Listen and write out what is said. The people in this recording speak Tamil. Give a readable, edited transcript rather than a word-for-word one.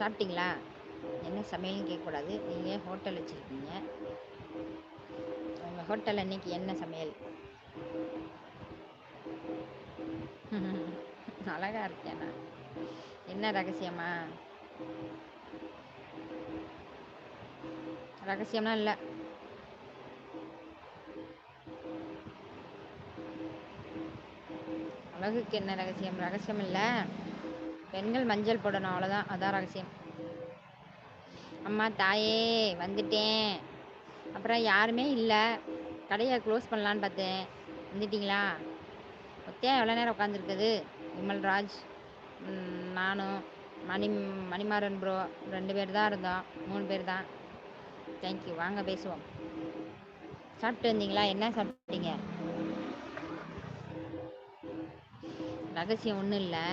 சாப்பிட்டீங்களா? என்ன சமையல்னு கேட்கக்கூடாது. நீங்கள் ஹோட்டல் வச்சுருக்கீங்க. உங்கள் ஹோட்டலில் இன்னைக்கு என்ன சமையல்? அழகா இருக்கேன் நான். என்ன ரகசியமா? ரகசியம்லாம் இல்லை. அழகுக்கு என்ன ரகசியம்? ரகசியம் இல்லை. பெண்கள் மஞ்சள் போடணும், அவ்வளோதான். அதான் ரகசியம். அம்மா தாயே வந்துட்டேன். அப்புறம் யாருமே இல்லை, கடையை க்ளோஸ் பண்ணலான்னு பார்த்தேன். வந்துட்டிங்களா? ஒத்தையா எவ்வளோ நேரம் உட்காந்துருக்குது? விமல்ராஜ், நானும் மணிமாறன் ப்ரோ 2 பேர் தான் இருந்தோம். 3 பேர் தான். தேங்க்யூ. வாங்க பேசுவோம். சாப்பிட்டு வந்தீங்களா? என்ன சாப்பிட்டீங்க? ரகசியம் ஒன்றும் இல்லை.